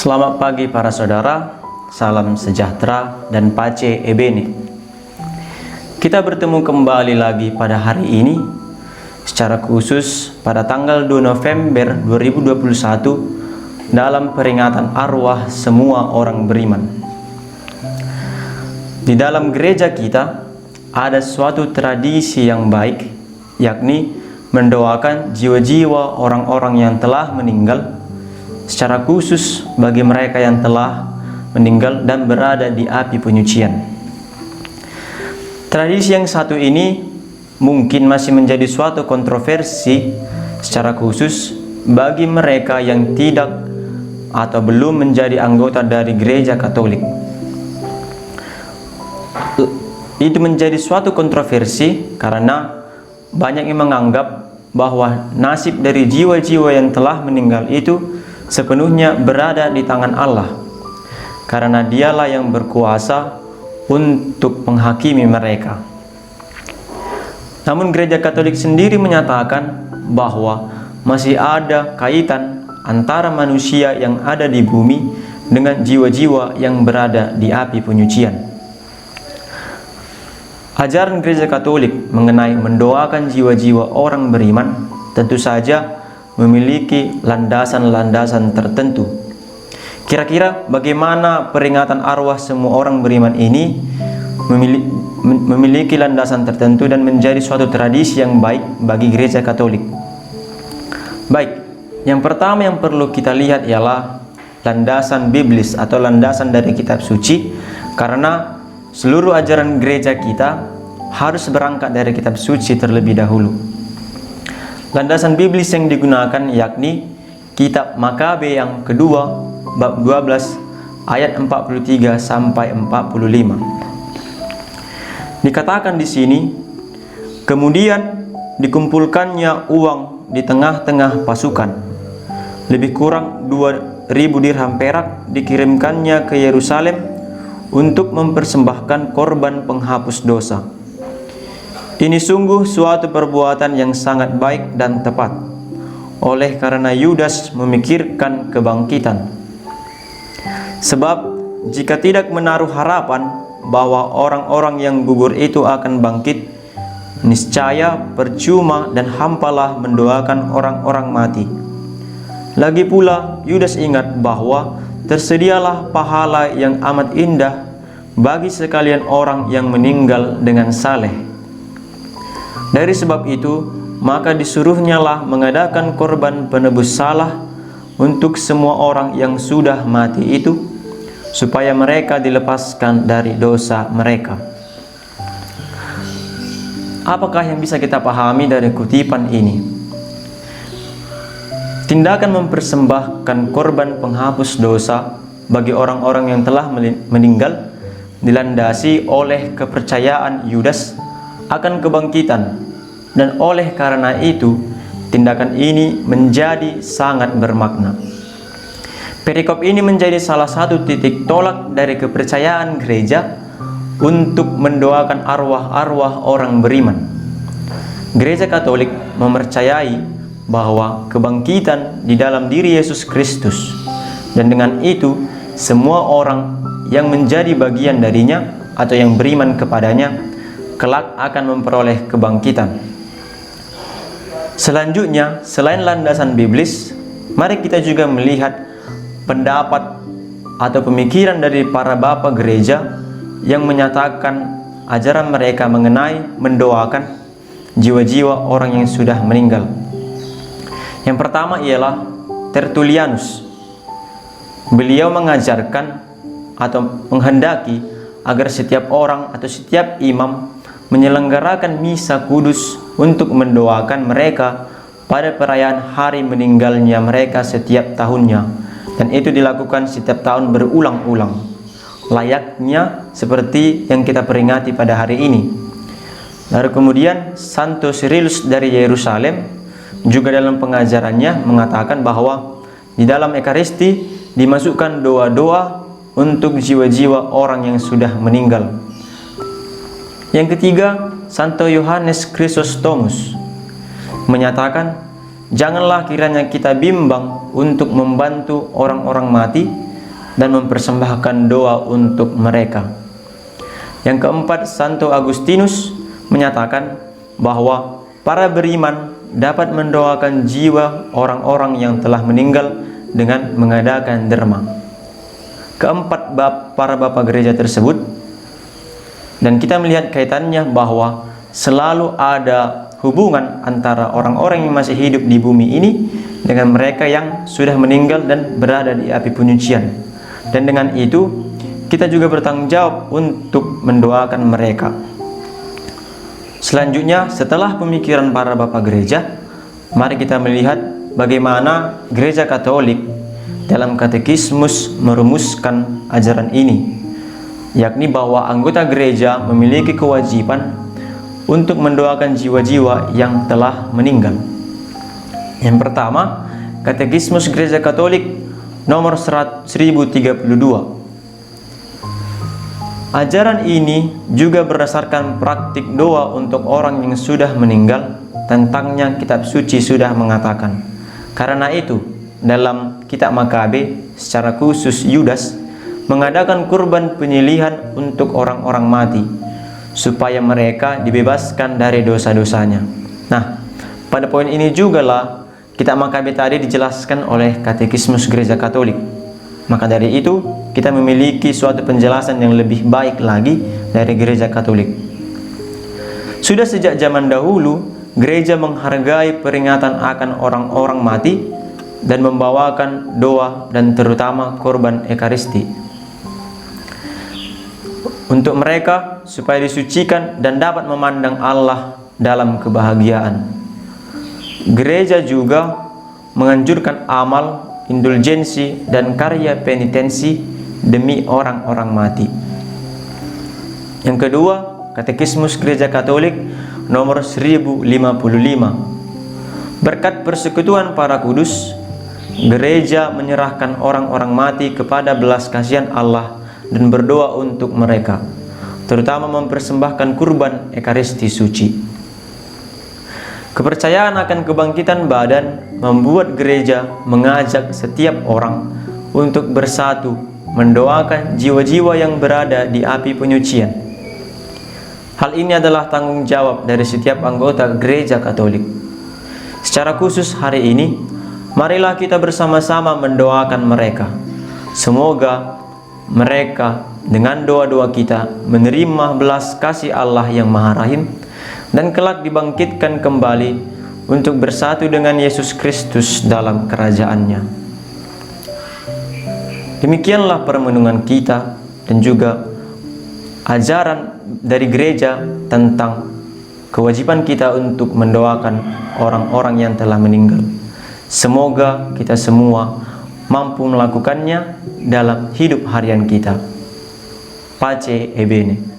Selamat pagi para saudara, salam sejahtera dan pace e bene. Kita bertemu kembali lagi pada hari ini, secara khusus pada tanggal 2 November 2021 dalam peringatan arwah semua orang beriman. Di dalam gereja kita ada suatu tradisi yang baik, yakni mendoakan jiwa-jiwa orang-orang yang telah meninggal, secara khusus bagi mereka yang telah meninggal dan berada di api penyucian. Tradisi yang satu ini mungkin masih menjadi suatu kontroversi, secara khusus bagi mereka yang tidak atau belum menjadi anggota dari gereja Katolik. Itu menjadi suatu kontroversi karena banyak yang menganggap bahwa nasib dari jiwa-jiwa yang telah meninggal itu sepenuhnya berada di tangan Allah, karena Dialah yang berkuasa untuk menghakimi mereka. Namun gereja Katolik sendiri menyatakan bahwa masih ada kaitan antara manusia yang ada di bumi dengan jiwa-jiwa yang berada di api penyucian. Ajaran gereja Katolik mengenai mendoakan jiwa-jiwa orang beriman tentu saja memiliki landasan-landasan tertentu. Kira-kira bagaimana peringatan arwah semua orang beriman ini memiliki landasan tertentu dan menjadi suatu tradisi yang baik bagi gereja Katolik? Baik, yang pertama yang perlu kita lihat ialah landasan biblis atau landasan dari kitab suci, karena seluruh ajaran gereja kita harus berangkat dari kitab suci terlebih dahulu. Landasan biblis yang digunakan yakni kitab Makabe yang kedua bab 12 ayat 43 sampai 45. Dikatakan di sini, kemudian dikumpulkannya uang di tengah-tengah pasukan. Lebih kurang 2.000 dirham perak dikirimkannya ke Yerusalem untuk mempersembahkan korban penghapus dosa. Ini sungguh suatu perbuatan yang sangat baik dan tepat, oleh karena Yudas memikirkan kebangkitan. Sebab jika tidak menaruh harapan bahwa orang-orang yang gugur itu akan bangkit, niscaya percuma dan hampalah mendoakan orang-orang mati. Lagi pula Yudas ingat bahwa tersedialah pahala yang amat indah bagi sekalian orang yang meninggal dengan saleh. Dari sebab itu, maka disuruhnyalah mengadakan korban penebus salah untuk semua orang yang sudah mati itu, supaya mereka dilepaskan dari dosa mereka. Apakah yang bisa kita pahami dari kutipan ini? Tindakan mempersembahkan korban penghapus dosa bagi orang-orang yang telah meninggal dilandasi oleh kepercayaan Yudas akan kebangkitan, dan oleh karena itu tindakan ini menjadi sangat bermakna. Perikop ini menjadi salah satu titik tolak dari kepercayaan gereja untuk mendoakan arwah-arwah orang beriman. Gereja Katolik mempercayai bahwa kebangkitan di dalam diri Yesus Kristus, dan dengan itu semua orang yang menjadi bagian darinya atau yang beriman kepadanya kelak akan memperoleh kebangkitan. Selanjutnya, selain landasan biblis, mari kita juga melihat pendapat atau pemikiran dari para bapak gereja yang menyatakan ajaran mereka mengenai mendoakan jiwa-jiwa orang yang sudah meninggal. Yang pertama ialah Tertullianus. Beliau mengajarkan atau menghendaki agar setiap orang atau setiap imam menyelenggarakan misa kudus untuk mendoakan mereka pada perayaan hari meninggalnya mereka setiap tahunnya, dan itu dilakukan setiap tahun berulang-ulang, layaknya seperti yang kita peringati pada hari ini. Lalu kemudian Santo Cyrillus dari Yerusalem juga dalam pengajarannya mengatakan bahwa di dalam Ekaristi dimasukkan doa-doa untuk jiwa-jiwa orang yang sudah meninggal. Yang ketiga, Santo Yohanes Chrysostomus menyatakan, janganlah kiranya kita bimbang untuk membantu orang-orang mati, dan mempersembahkan doa untuk mereka. Yang keempat, Santo Agustinus menyatakan bahwa para beriman dapat mendoakan jiwa orang-orang yang telah meninggal dengan mengadakan derma. Keempat para bapak gereja tersebut, dan kita melihat kaitannya bahwa selalu ada hubungan antara orang-orang yang masih hidup di bumi ini dengan mereka yang sudah meninggal dan berada di api penyucian. Dan dengan itu kita juga bertanggung jawab untuk mendoakan mereka. Selanjutnya, setelah pemikiran para bapak gereja, mari kita melihat bagaimana gereja Katolik dalam katekismus merumuskan ajaran ini, yakni bahwa anggota gereja memiliki kewajiban untuk mendoakan jiwa-jiwa yang telah meninggal. Yang pertama, katekismus gereja Katolik nomor 1032. Ajaran ini juga berdasarkan praktik doa untuk orang yang sudah meninggal. Tentangnya kitab suci sudah mengatakan. Karena itu, dalam kitab Makabe, secara khusus Yudas mengadakan kurban penyelihan untuk orang-orang mati, supaya mereka dibebaskan dari dosa-dosanya. Nah, pada poin ini jugalah kitab Makabe tadi dijelaskan oleh katekismus gereja Katolik. Maka dari itu, kita memiliki suatu penjelasan yang lebih baik lagi dari gereja Katolik. Sudah sejak zaman dahulu, gereja menghargai peringatan akan orang-orang mati dan membawakan doa dan terutama korban Ekaristi untuk mereka supaya disucikan dan dapat memandang Allah dalam kebahagiaan. Gereja juga menganjurkan amal, indulgensi, dan karya penitensi demi orang-orang mati. Yang kedua, katekismus gereja Katolik nomor 1055. Berkat persekutuan para kudus, gereja menyerahkan orang-orang mati kepada belas kasihan Allah dan berdoa untuk mereka, terutama mempersembahkan kurban Ekaristi suci. Kepercayaan akan kebangkitan badan membuat gereja mengajak setiap orang untuk bersatu mendoakan jiwa-jiwa yang berada di api penyucian. Hal ini adalah tanggung jawab dari setiap anggota gereja Katolik. Secara khusus hari ini, marilah kita bersama-sama mendoakan mereka. Semoga mereka dengan doa-doa kita menerima belas kasih Allah yang Maha Rahim dan kelak dibangkitkan kembali untuk bersatu dengan Yesus Kristus dalam kerajaannya. Demikianlah permenungan kita dan juga ajaran dari gereja tentang kewajiban kita untuk mendoakan orang-orang yang telah meninggal. Semoga kita semua mampu melakukannya dalam hidup harian kita. Pace e bene.